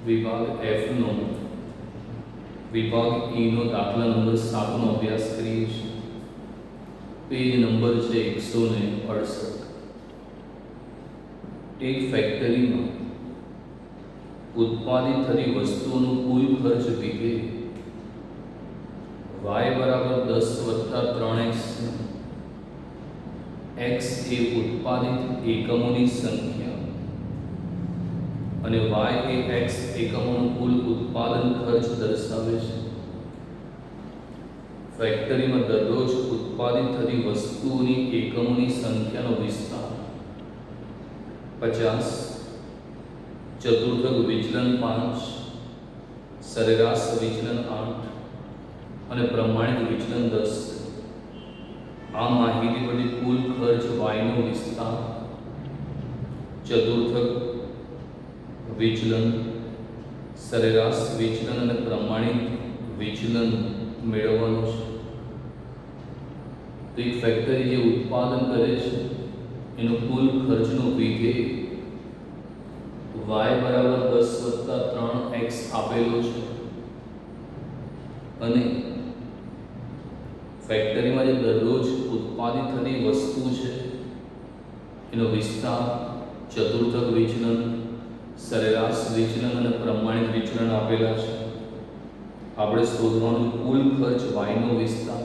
વિભાગ એફ નો વિભાગ ઈ નો દાખલા નંબર 7 નો અભ્યાસ કરીએ છીએ. પેજ નંબર છે 168. એક ફેક્ટરીમાં ઉત્પાદિત થતી વસ્તુઓનું કુલ ખર્ચ વીઘે y બરાબર 10 વત્તા 3x x એ ઉત્પાદિત એકમોની સંખ્યા અને y એ x એકમોનું કુલ ઉત્પાદન ખર્ચ દર્શાવે છે. ફેક્ટરીમાં દરરોજ ઉત્પાદિત થતી વસ્તુઓની એકમોની સંખ્યાનો વિસ્તાર 50, ચતુર્થક વિચલન 5, સરેરાશ વિચલન 8 અને પ્રમાણિત વિચલન 10. આ માહિતી પરથી કુલ ખર્ચ y નો વિસ્તાર, ચતુર્થક વિચલન, સરેરાશ વિચલન અને પ્રમાણિત વિચલન મેળવવાનું છે. તો એક ફેક્ટરી જે ઉત્પાદન કરે છે એનો કુલ ખર્ચનો વીઘે y બરાબર 10 વત્તા 3x આપેલો છે અને ફેક્ટરીમાં જે દરરોજ ઉત્પાદિત થતી વસ્તુ છે એનો વિસ્તાર, ચતુર્થક વિચલન, સરેરાશ વિચલન અને પ્રમાણિત વિચલન આપેલા છે. આપણે શોધવાનું કુલ ખર્ચ y નો વિસ્તાર,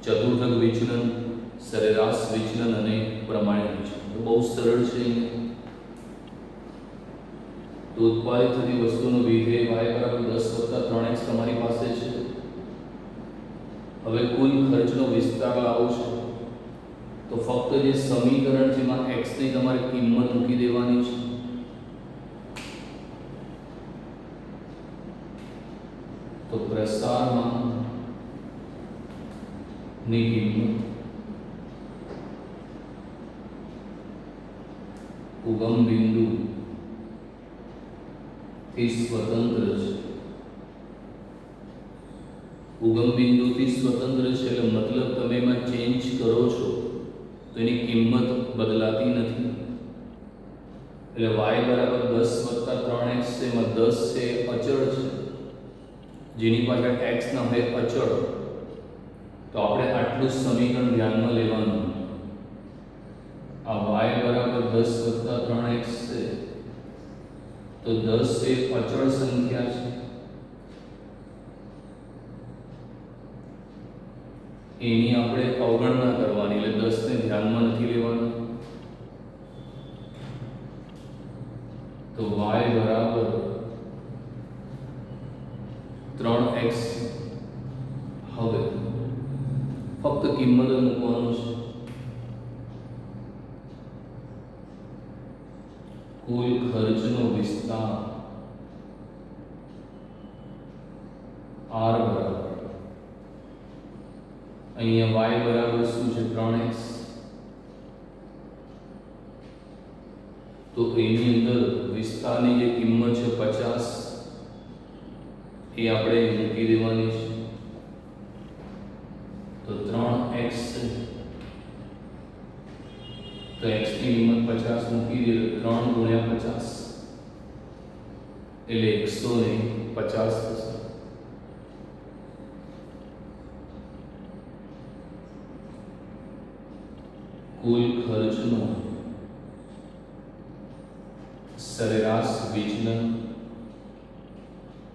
ચતુર્થક વિચલન, સરેરાશ વિચલન અને પ્રમાણિત વિચલન. તો બહુ સરળ છે. તો ઉત્પાદિત થતી વસ્તુનું વિધેય y બરાબર 10 વત્તા 3x તમારી પાસે છે. હવે કુલ ખર્ચનો વિસ્તાર લાવવો છે તો ફક્ત જે સમીકરણ છે એમાં x ની તમારે કિંમત મૂકી દેવાની છે. તો પ્રસારમાં ની કિંમત ઉગમ બિંદુ થી સ્વતંત્ર છે. ઉગમ બિંદુથી સ્વતંત્ર છે એટલે મતલબ તમે એમાં ચેન્જ કરો છો તો એની કિંમત બદલાતી નથી. એટલે y બરાબર 10 વત્તા 3x છે. એમાં 10 છે અચળ છે જેની પાછળ x ના હોય અચળ. તો આપણે આટલું સમીકરણ ધ્યાનમાં લેવાનું. આ y બરાબર 10 વત્તા 3x છે તો 10 એ અચળ સંખ્યા છે. એની આપણે અવગણના કરવાની એટલે 10 ને ધ્યાનમાં નથી લેવાનું. તો y બરાબર 3x. હવે ફક્ત કિંમત જ મૂકવાનું છે. કુલ ખર્ચનો વિસ્તાર r બરાબર અહીંયા y બરાબર શું છે 3x. તો એની અંદર વિસ્તારની જે કિંમત છે 50 એ આપણે મૂકી દેવાની છે. તો 3x તો x ની કિંમત 50 મૂકી દે 3 ગુણ્યા 50 એટલે 150 થશે. કુલ ખર્ચનો સરેરાશ વિચલન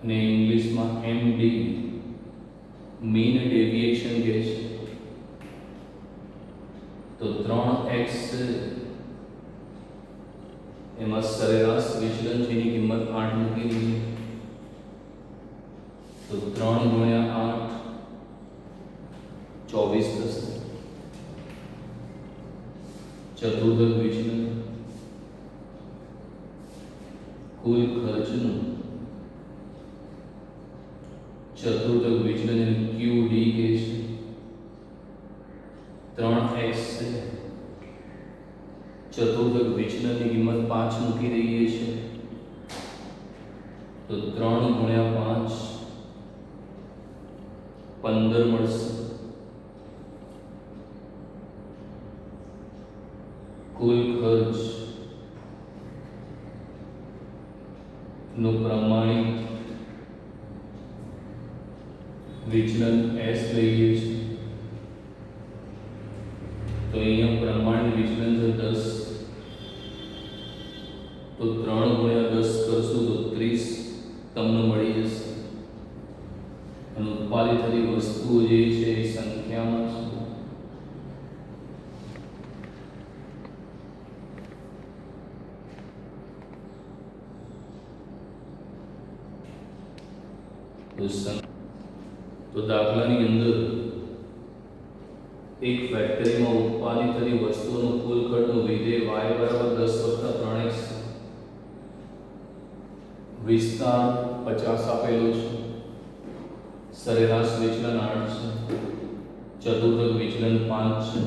અને ઇંગ્લિશમાં MD મીન ડેવિએશન કહે છે. તો 3x એમાં સરેરાશ વિચલન છે એની કિંમત 8 મૂકી દીધી. તો 3 ગુણ્યા 8 24 થશે. ચતુર્થક વિચલન કુલ ખર્ચનું ચતુર્થક વિચલન QD કહે છે. 3x છે ચતુર્થક વિચલનની કિંમત 5 મૂકી દઈએ છીએ. તો 3 ગુણ્યા 5 15 મળશે. કુલ ખર્ચ નું પ્રમાણિક વિચલન S લઈએ છીએ તો અહીંયા પ્રમાણિક વિચલન છે 10, તો 3 ગુણ્યા 10 કરશું તો 30 તમને મળી જશે અને ઉત્પાદિત થતી વસ્તુઓ જે છે એ સંખ્યામાં છે. તો દાખલાની અંદર એક ફેક્ટરીમાં ઉત્પાદિત થતી વસ્તુઓનું કુલ ખર્ચનું વિધેય y બરાબર 10 વત્તા 3x, વિસ્તાર 50 આપેલો છે, સરેરાશ વિચલન 8 છે, ચતુર્થક વિચલન 5 છે,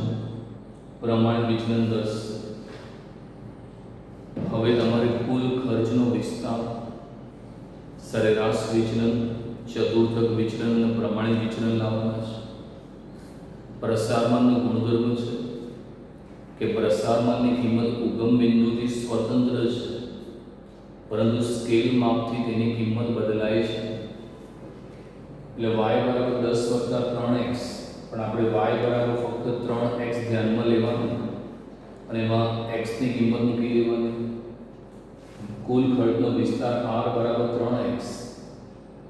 પ્રમાણિત વિચલન 10. હવે તમારે કુલ ખર્ચનો વિસ્તાર, સરેરાશ વિચલન, ચતુર્થક વિચલન અને પ્રમાણિત વિચલન લાવવાના છે. પ્રસારમાનનો ગુણધર્મ છે કે પ્રસારમાનની કિંમત ઉગમ બિંદુથી સ્વતંત્ર છે, પરંતુ સ્કેલ માપથી તેની કિંમત બદલાય છે. એટલે y બરાબર 10 વત્તા 3x, પણ આપણે y બરાબર ફક્ત 3x ધ્યાનમાં લેવાનું અને એમાં x ની કિંમત મૂકી દેવાની. કુલ ખર્ચનો વિસ્તાર r બરાબર 3x,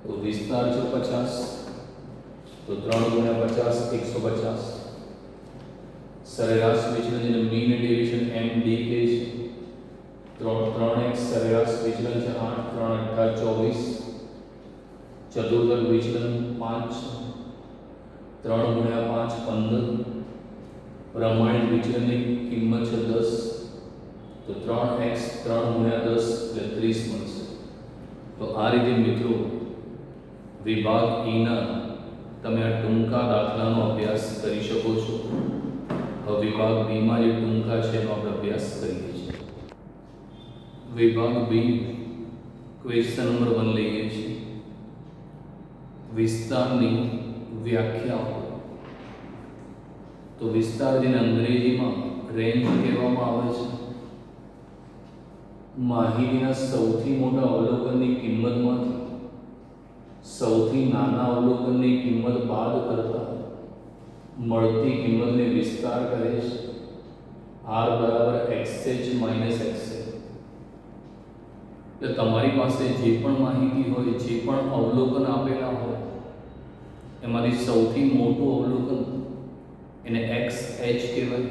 તો વિસ્તાર છે 50, તો 3 ગુણ્યા 50 150. સરેરાશ વિચલન જેને મીન ડેવિએશન MD કહે છે, 3x સરેરાશ વિચલન છે 8, 3 × 24. ચતુર્થક વિચલન 5, 3 ગુણ્યા 5 15. પ્રમાણિત વિચલનની કિંમત છે 10, તો 3x 3 ગુણ્યા 10 એટલે 30 મળશે. તો આ રીતે મિત્રો વિભાગ E ના તમે આ ટૂંકા દાખલાનો અભ્યાસ કરી શકો છો. હવે વિભાગ B માં જે ટૂંકા છે એનો આપણે અભ્યાસ કરીએ છીએ. વિભાગ B ક્વેશ્ચન નંબર 1 લઈએ છીએ. વિસ્તારની વ્યાખ્યા. તો વિસ્તાર જેને અંગ્રેજીમાં રેન્જ કહેવામાં આવે છે, માહિતીના સૌથી મોટા અવલોકનની કિંમતમાંથી સૌથી નાના અવલોકનની કિંમત બાદ કરતા મળતી કિંમતને વિસ્તાર કહે છે. r બરાબર xh માઇનસ xl. એટલે તમારી પાસે જે પણ માહિતી હોય, જે પણ અવલોકન આપેલા હોય, એમાંથી સૌથી મોટું અવલોકન એને xh કહેવાય.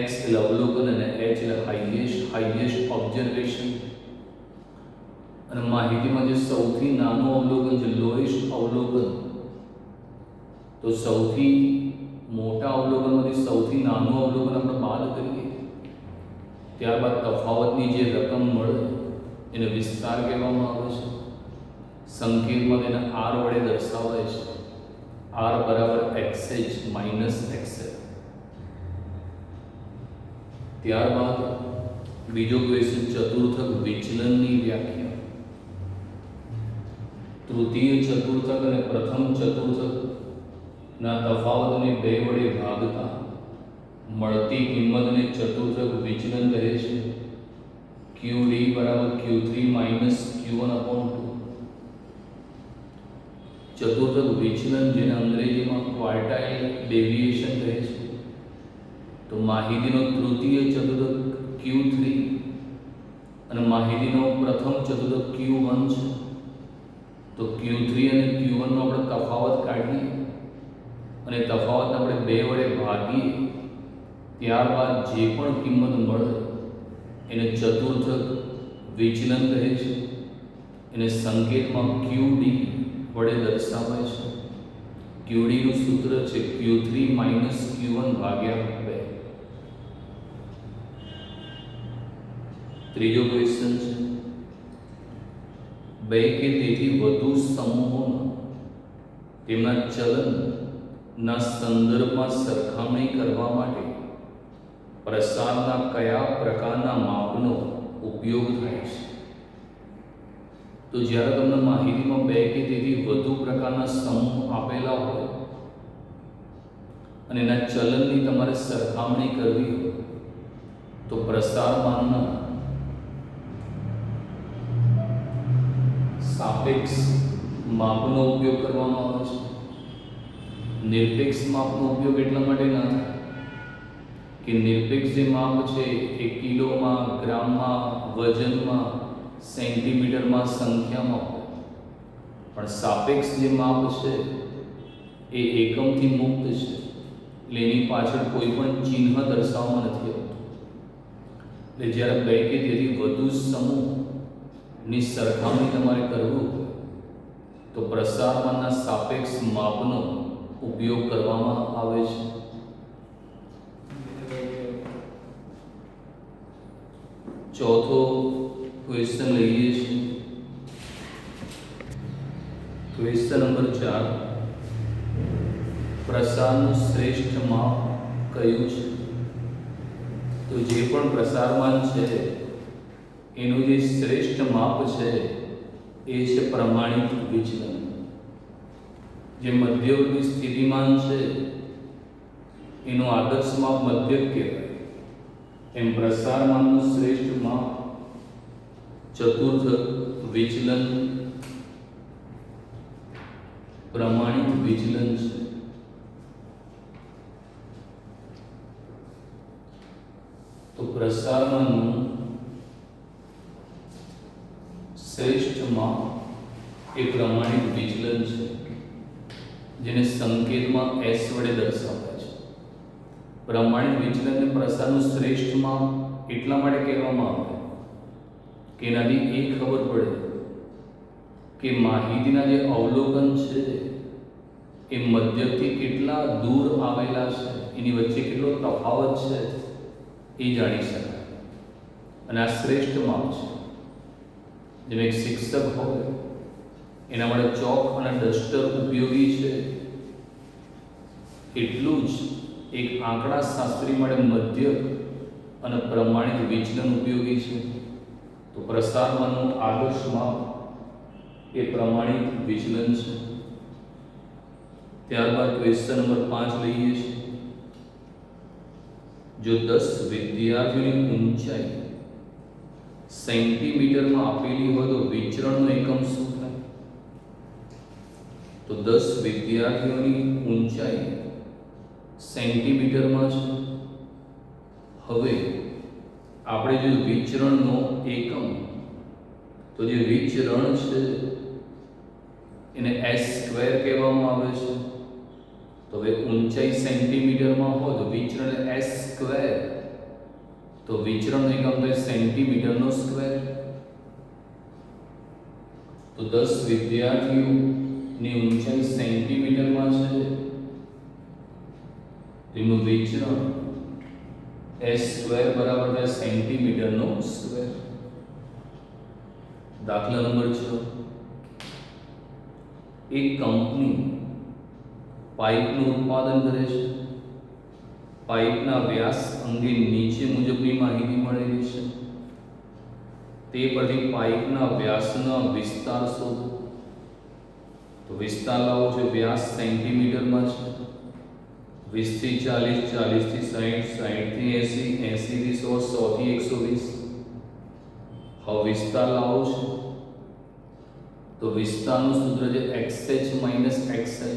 x એટલે અવલોકન અને h એટલે હાઈએસ્ટ ઓબ્ઝર્વેશન. અને માહિતીમાં જે સૌથી નાનું અવલોકન છે, લોએસ્ટ અવલોકન, તો સૌથી મોટા અવલોકનમાંથી સૌથી નાનું અવલોકન આપણે બાદ કરીએ, ત્યારબાદ તફાવતની જે રકમ મળે એને વિસ્તાર કહેવામાં આવે છે. સંકેતમાં તેને r વડે દર્શાવાય છે, r બરાબર xh માઇનસ xl. ત્યારબાદ બીજો ક્વેશ્ચન, ચતુર્થક વિચલનની વ્યાખ્યા. તૃતીય ચતુર્થક અને પ્રથમ ચતુર્થક ના તફાવતને 2 વડે ભાગતા મળતી કિંમતને ચતુર્થક વિચલન કહે છે. QD બરાબર Q3 માઇનસ Q1/2. ચતુર્થક વિચલન જેને અંગ્રેજીમાં ક્વાર્ટાઇલ ડેવિએશન કહે છે. તો માહિતીનો તૃતીય ચતુર્થક Q3 અને માહિતીનો પ્રથમ ચતુર્થક Q1 છે. તો Q3 અને Q1 નો આપણે તફાવત કાઢીએ અને તફાવતને આપણે 2 વડે ભાગીએ, ત્યારબાદ જે પણ કિંમત મળે એને ચતુર્થક વિચલન કહે છે. એને સંકેતમાં QD વડે દર્શાવાય છે. QD નું સૂત્ર છે Q3 માઇનસ Q1 ભાગ્યા 2. ત્રીજો ક્વેશ્ચન છે, 2 કે તેથી વધુ સમૂહોના તેમના ચલનના સંદર્ભમાં સરખામણી કરવા માટે પ્રસારના કયા પ્રકારના માપનો ઉપયોગ થાય છે? તો જ્યારે તમને માહિતીમાં 2 કે તેથી વધુ પ્રકારના સમૂહ આપેલા હોય અને એના ચલનની તમારે સરખામણી કરવી હોય તો પ્રસારમાનના સાપેક્ષ માપનો ઉપયોગ કરવામાં આવે છે. નિરપેક્ષ માપનો ઉપયોગ એટલા માટે ના થાય કે નિરપેક્ષ જે માપ છે એ કિલોમાં, ગ્રામમાં, વજનમાં, સેન્ટીમીટરમાં, સંખ્યામાં હોય, પણ સાપેક્ષ જે માપ છે એ એકમથી મુક્ત છે, એટલે એની પાછળ કોઈ પણ ચિહ્ન દર્શાવવામાં નથી આવતું. એટલે જ્યારે બે કે તેથી વધુ સમૂહની સરખામણી તમારે કરવું હોય તો પ્રસારમાનના સાપેક્ષ માપનો ઉપયોગ કરવામાં આવે છે. ચોથો ક્વેશ્ચન લઈએ છીએ. ક્વેશ્ચન નંબર 4, પ્રસારનું શ્રેષ્ઠ માપ કયું છે? તો જે પણ પ્રસારમાન છે એનું જે શ્રેષ્ઠ માપ છે એ છે પ્રમાણિત વિચલન. જે મધ્યવર્તી સ્થિતિમાન છે એનું આદર્શ માપ મધ્યક કહેવાય, એમ પ્રસારમાનનું શ્રેષ્ઠ માપ ચતુર્થક વિચલન, પ્રમાણિત વિચલન છે. તો પ્રસારમાનનું શ્રેષ્ઠ માપ એ પ્રમાણિત વિચલન છે, જેને સંકેતમાં S વડે દર્શાવાય છે. પ્રમાણિત વિચલનને પ્રસારનું શ્રેષ્ઠ માપ એટલા માટે કહેવામાં આવે કે એનાથી એ ખબર પડે કે માહિતીના જે અવલોકન છે એ મધ્યકથી કેટલા દૂર આવેલા છે, એની વચ્ચે કેટલો તફાવત છે એ જાણી શકાય. અને આ શ્રેષ્ઠ માપ છે. જેમ એક શિક્ષક હોય એના માટે ચોક અને ડસ્ટર ઉપયોગી છે, એટલું જ એક આંકડા શાસ્ત્રી માટે મધ્યક અને પ્રમાણિત વિચલન ઉપયોગી છે. તો પ્રસારમાનનું આદર્શ માપ એ પ્રમાણિત વિચલન છે. ત્યારબાદ ક્વેશ્ચન નંબર 5 લઈએ છીએ. જો 10 વિદ્યાર્થીઓની ઊંચાઈ સેન્ટીમીટરમાં આપેલી હોય તો વિચરણનો એકમ શું થાય? તો 10 વિદ્યાર્થીઓની ઊંચાઈ સેન્ટીમીટરમાં છે. હવે આપણે જો વિચરણનો એકમ, તો જે વિચરણ છે એને s² કહેવામાં આવે છે. તો હવે ઊંચાઈ સેન્ટીમીટરમાં હોય તો વિચરણ s², તો વિચરણનો એકમ થાય સેન્ટીમીટરનો સ્ક્વેર. તો 10 વિદ્યાર્થીઓની ઊંચાઈ સેન્ટીમીટરમાં છે, તેનું વિચરણ s² બરાબર થાય સેન્ટીમીટરનો સ્ક્વેર. દાખલા નંબર 6, એક કંપની પાઇપનું ઉત્પાદન કરે છે. પાઇપના વ્યાસ અંગે નીચે મુજબની માહિતી મળેલી છે. તે પરથી પાઇપના વ્યાસનો વિસ્તાર શોધો. તો વિસ્તાર લાવો છે, વ્યાસ સેન્ટીમીટરમાં છે. 20 થી 40, 40 થી 60, 60 થી 80, 80 થી 100, 100 થી 120. હવે વિસ્તાર લાવો છે તો વિસ્તારનું સૂત્ર છે xh માઇનસ xi.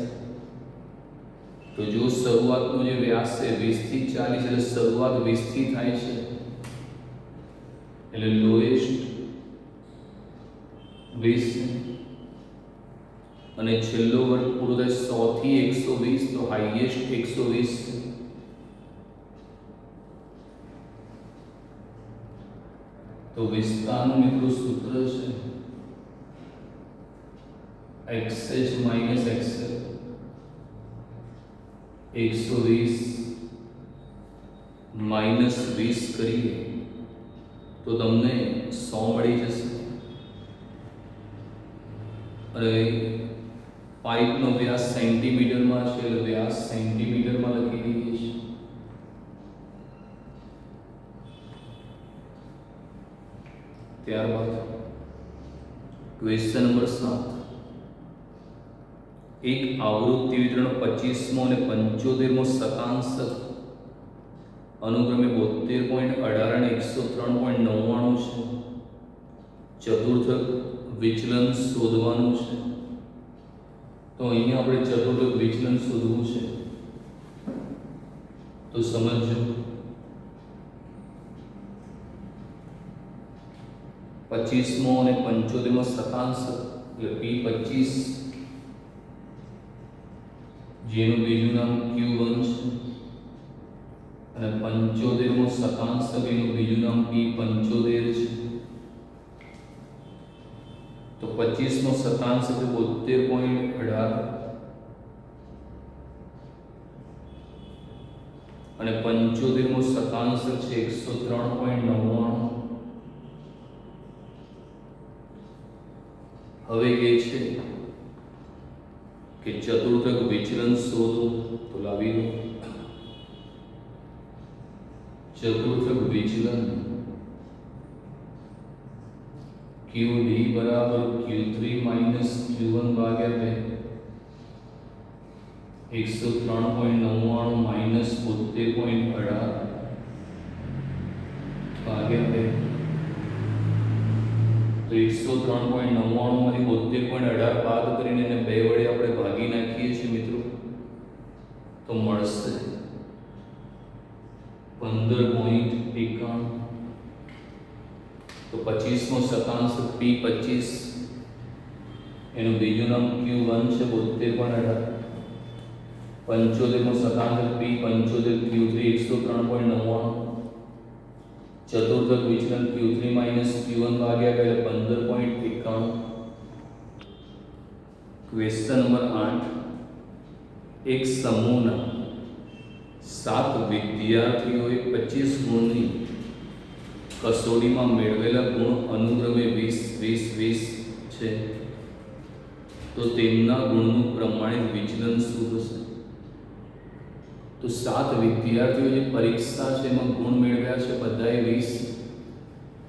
તો જો શરૂઆતનો જે વ્યાસ છે 20 થી 40, એટલે શરૂઆત 20 થી થાય છે, એટલે લોએસ્ટ 20, અને છેલ્લો વર્ગ પૂરો થાય 100 થી 120, તો હાઈએસ્ટ 120. તો વિસ્તારનું મિત્રો સૂત્ર છે xh માઇનસ xl. 120 માઇનસ 20 કરીએ તો તમને 100 મળી જશે. અને પાઇપનો વ્યાસ સેન્ટીમીટરમાં છે, એટલે વ્યાસ સેન્ટીમીટરમાં લખી દઈએ છીએ. ત્યારબાદ ક્વેશ્ચન નંબર 7, એક આવૃત્તિ વિતરણ 25મો અને 75મો શતાંશક અનુક્રમે 72.18 અને 103.99 છે. ચતુર્થક વિચલન શોધવાનું છે. તો અહીંયા આપણે ચતુર્થક વિચલન શોધવું છે. તો સમજો, 25મો અને 75મો શતાંશ એટલે P25, જેનું બીજું નામ Q1 છે, અને 75મો શતાંશ એનું બીજું નામ P75 છે. તો 25મો શતાંશ એટલે 72.18 અને 75મો શતાંશ છે 103.99. હવે કહે છે કે ચતુર્થક વિચલન શોધો. તો લાવી દો ચતુર્થક વિચલન QD બરાબર Q3 માઇનસ Q1 ભાગ્યા 2, 103.99 માઇનસ 72.18 ભાગ્યા 2. તો 103.99 માંથી 72.18 બાદ કરીને એને 2 વડે આપણે ભાગી નાખીએ છીએ મિત્રો, તો મળશે 15.91. તો 25મો શતાંશ P25, એનું બીજું નામ Q1 છે 72.18. 75મો શતાંશ P75 Q3 103.99. ચતુર્થક વિચલન Q3 માઇનસ Q1 ભાગ્યા 15.91. Question number 8. એક સમૂહના 7 વિદ્યાર્થીઓએ 25 ગુણની કસોટીમાં મેળવેલા ગુણ અનુક્રમે 20, 20, 20 છે. તો તેમના ગુણનું પ્રમાણિત વિચલન શું થશે? તો 7 વિદ્યાર્થીઓ જે પરીક્ષા છે એમાં ગુણ મેળવ્યા છે બધાએ 20.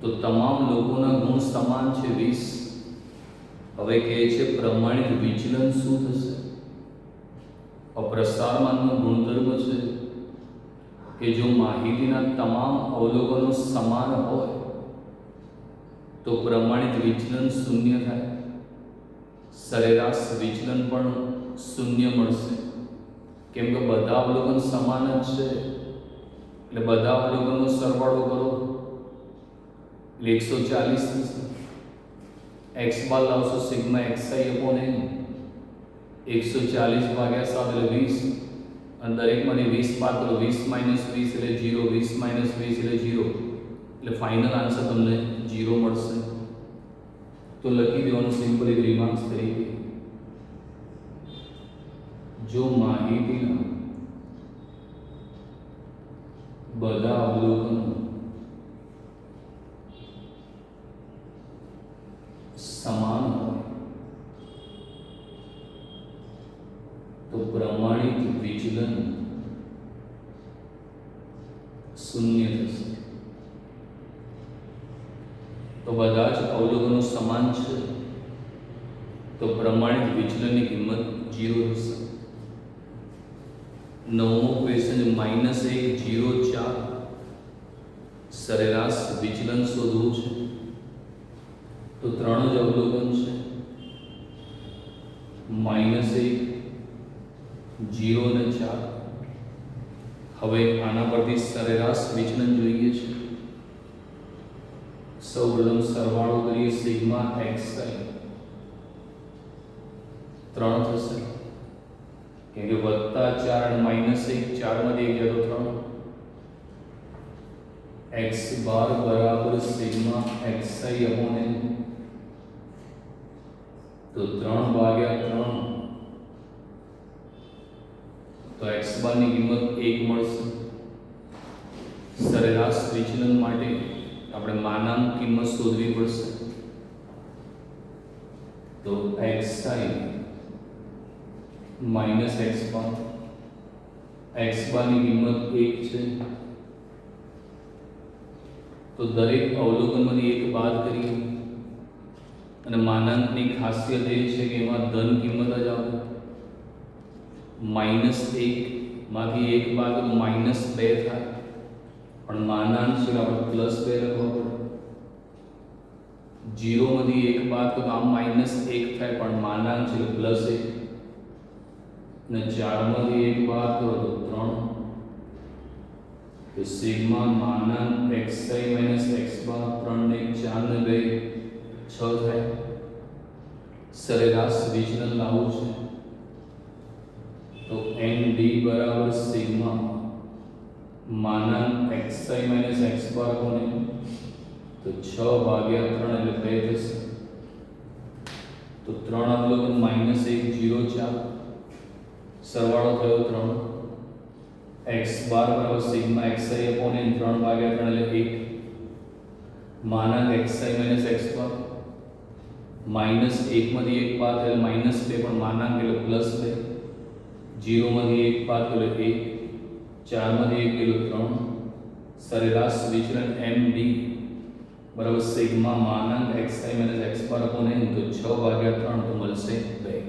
તો તમામ લોકોના ગુણ સમાન છે 20. હવે કહે છે પ્રમાણિત વિચલન શું થશે? પ્રસારમાનનો ગુણધર્મ છે કે જો માહિતીના તમામ અવલોકનો સમાન હોય તો પ્રમાણિત વિચલન શૂન્ય થાય. સરેરાશ વિચલન પણ શૂન્ય મળશે, કેમ કે બધા અવલોકન સમાન જ છે. એટલે બધા અવલોકનનો સરવાળો કરો એટલે 140 થશે. x બાર લાવશો સિગ્મા xi અપોન n, 140 ભાગ્યા 7 એટલે 20, અને દરેકમાંથી 20 બાદ કરો, 20 માઇનસ 20 એટલે 0, 20 માઇનસ 20 એટલે 0, એટલે ફાઇનલ આન્સર તમને 0 મળશે. તો લખી દેવાનું સિમ્પલી રિમાર્ક્સ તરીકે, જો માહિતીના બધા અવલોકનો સમાન હોય તો પ્રમાણિત વિચલન શૂન્ય થશે. તો બધા જ અવલોકનો સમાન છે તો પ્રમાણિત વિચલનની કિંમત 0 થશે. 9મો ક્વેશ્ચન -1, 0, 4 સરેરાશ વિચલન શોધવું છે. તો 3 જ અવલોકન છે, -1, 0 અને 4. હવે આના પરથી સરેરાશ વિચલન જોઈએ છે. સૌપ્રથમ સરવાળો કરીએ, સિગ્મા xi 3 થશે, કેમ કે +4 અને -1, 4 માંથી 1 જાય તો 3. x બાર બરાબર સિગ્મા xi અપોન n, તો 3 ભાગ્યા 3, તો x બાર ની કિંમત 1 મળશે. સરેરાશ વિચલન માટે આપણે માનાંક કિંમત શોધવી પડશે. તો xi માઇનસ x બાર ની કિંમત 1 છે. તો દરેક અવલોકનમાંથી 1 બાદ કરીએ, અને માનાંકની ખાસિયત એ છે કે એમાં ધન કિંમત જ આવે. -1 માંથી 1 બાદ -2 થાય, પણ માનાંક છે આપણે +2 લખવા પડે. जीरोમાંથી 1 બાદ કરો તો આમ -1 થાય પણ માનાંક છે +1 અને 4માંથી 1 બાદ કરો તો 3 तो सिग्मा मानांक xi माइनस x बार 3 ने 4 ने 2 6 થાય સરેરાશ વિચલન લાવવું છે તો nd બરાબર સિગ્મા માનાંક xi માઇનસ x બાર કોને તો 6 ભાગ્યા 3 એટલે 2 થશે તો 3 અવલોકન -1 0 4 સરવાળો થયો 3 x बार बराबर सिग्मा xi अपॉन n 3 भाग्या 3 એટલે 1 માનાંક xi માઇનસ x બાર -1 માંથી 1 બાદ એટલે -2 પણ માનાંક એટલે +2 0 માંથી 1 બાદ એટલે 1 4 માંથી 1 એટલે 3 સરેરાશ વિચલન md બરાબર સિગ્મા માનાંક xi માઇનસ x બાર अपॉन n તો 6 ભાગ્યા 3 તો મળશે 2